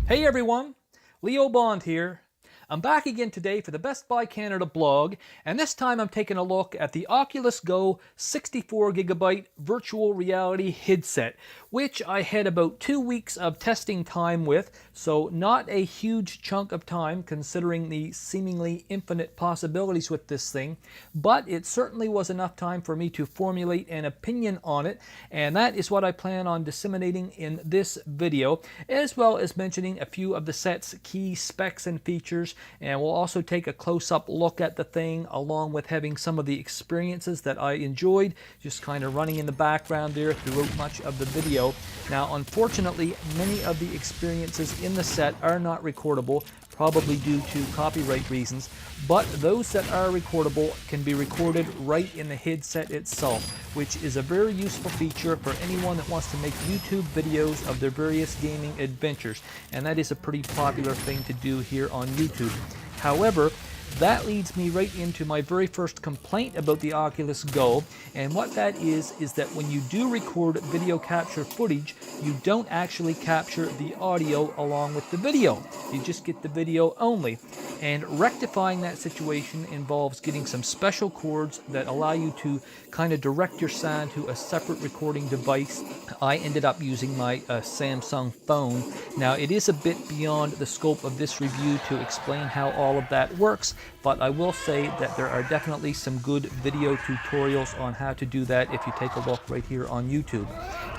Hey everyone, Leo Bond here. I'm back again today for the Best Buy Canada blog, and this time I'm taking a look at the Oculus Go 64GB Virtual Reality headset, which I had about 2 weeks of testing time with, so not a huge chunk of time considering the seemingly infinite possibilities with this thing, but it certainly was enough time for me to formulate an opinion on it, and that is what I plan on disseminating in this video, as well as mentioning a few of the set's key specs and features. And we'll also take a close-up look at the thing, along with having some of the experiences that I enjoyed, just kind of running in the background there throughout much of the video. Now, unfortunately, many of the experiences in the set are not recordable, probably due to copyright reasons, but those that are recordable can be recorded right in the headset itself, which is a very useful feature for anyone that wants to make YouTube videos of their various gaming adventures, and that is a pretty popular thing to do here on YouTube. However, that leads me right into my very first complaint about the Oculus Go, and what that is that when you do record video capture footage, you don't actually capture the audio along with the video. You just get the video only. And rectifying that situation involves getting some special cords that allow you to kind of direct your sound to a separate recording device. I ended up using my Samsung phone. Now, it is a bit beyond the scope of this review to explain how all of that works, but I will say that there are definitely some good video tutorials on how to do that if you take a look right here on YouTube.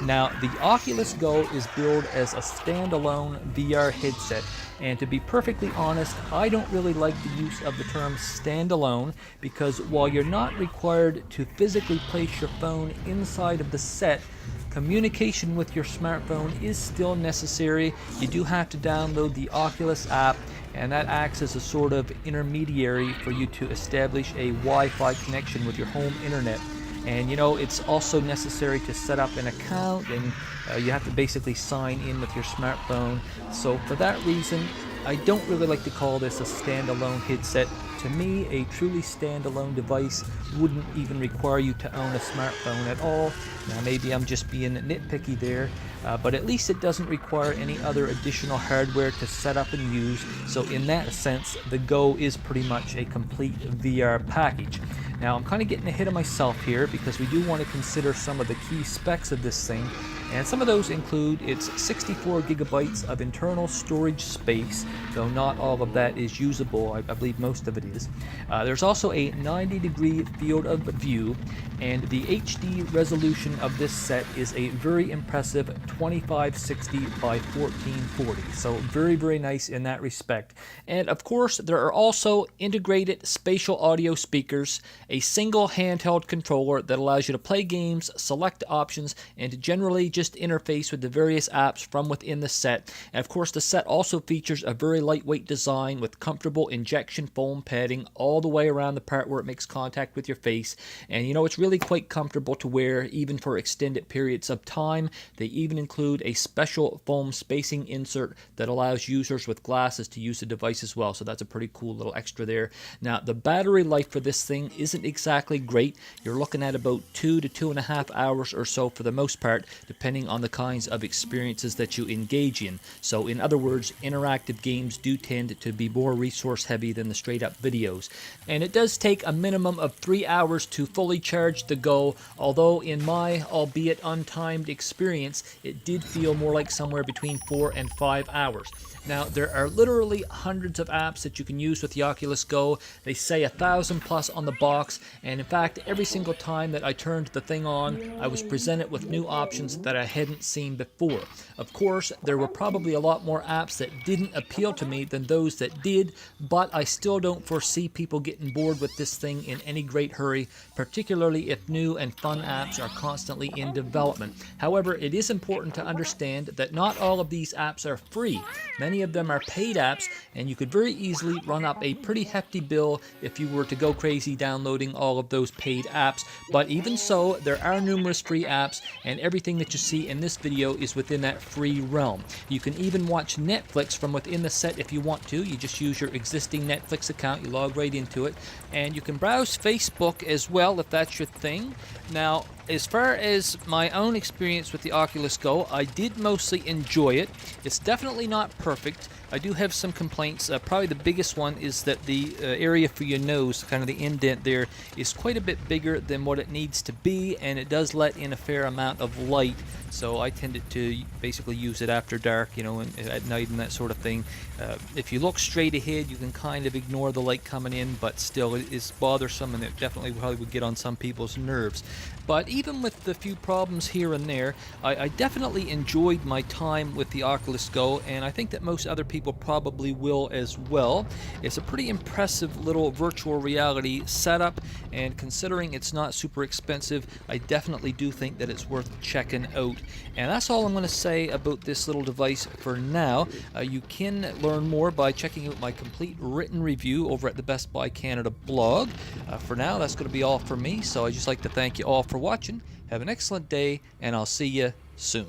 Now, the Oculus Go is billed as a standalone VR headset, and to be perfectly honest, I don't really like the use of the term standalone, because while you're not required to physically place your phone inside of the set, communication with your smartphone is still necessary. You do have to download the Oculus app, and that acts as a sort of intermediary for you to establish a Wi-Fi connection with your home internet. And you know, it's also necessary to set up an account, and you have to basically sign in with your smartphone. So for that reason, I don't really like to call this a standalone headset. To me, a truly standalone device wouldn't even require you to own a smartphone at all. Now, maybe I'm just being nitpicky there, but at least it doesn't require any other additional hardware to set up and use. So in that sense, the Go is pretty much a complete VR package. Now, I'm kind of getting ahead of myself here because we do want to consider some of the key specs of this thing, and some of those include its 64GB of internal storage space, though not all of that is usable. I believe most of it is. There's also a 90-degree field of view, and the HD resolution of this set is a very impressive 2560 by 1440, so very nice in that respect. And of course, there are also integrated spatial audio speakers, a single handheld controller that allows you to play games, select options, and to generally just interface with the various apps from within the set. And of course, the set also features a very lightweight design with comfortable injection foam padding all the way around the part where it makes contact with your face. And you know, it's really quite comfortable to wear even for extended periods of time. They even include a special foam spacing insert that allows users with glasses to use the device as well. So that's a pretty cool little extra there. Now, the battery life for this thing isn't exactly great. You're looking at about 2 to 2.5 hours or so for the most part, depending on the kinds of experiences that you engage in. So in other words, interactive games do tend to be more resource heavy than the straight up videos. And it does take a minimum of 3 hours to fully charge the Go, although in my albeit untimed experience, it did feel more like somewhere between 4 and 5 hours. Now, there are literally hundreds of apps that you can use with the Oculus Go. They say 1,000 plus on the box, and in fact, every single time that I turned the thing on, I was presented with new options that I hadn't seen before. Of course, there were probably a lot more apps that didn't appeal to me than those that did, but I still don't foresee people getting bored with this thing in any great hurry, particularly if new and fun apps are constantly in development. However, it is important to understand that not all of these apps are free. Many of them are paid apps, and you could very easily run up a pretty hefty bill if you were to go crazy downloading all of those paid apps. But even so, there are numerous free apps, and everything that you see in this video is within that free realm. You can even watch Netflix from within the set if you want to. You just use your existing Netflix account, you log right into it, and you can browse Facebook as well if that's your thing. Now, as far as my own experience with the Oculus Go, I did mostly enjoy it. It's definitely not perfect. I do have some complaints. Probably the biggest one is that the area for your nose, kind of the indent there, is quite a bit bigger than what it needs to be, and it does let in a fair amount of light. So I tended to basically use it after dark, you know, and at night and that sort of thing. If you look straight ahead, you can kind of ignore the light coming in, but still it is bothersome, and it definitely probably would get on some people's nerves. But even with the few problems here and there, I definitely enjoyed my time with the Oculus Go, and I think that most other people probably will as well. It's a pretty impressive little virtual reality setup, and considering it's not super expensive, I definitely do think that it's worth checking out. And that's all I'm going to say about this little device for now. You can learn more by checking out my complete written review over at the Best Buy Canada blog. For now, that's going to be all for me, so I'd just like to thank you all for watching. Have an excellent day, and I'll see you soon.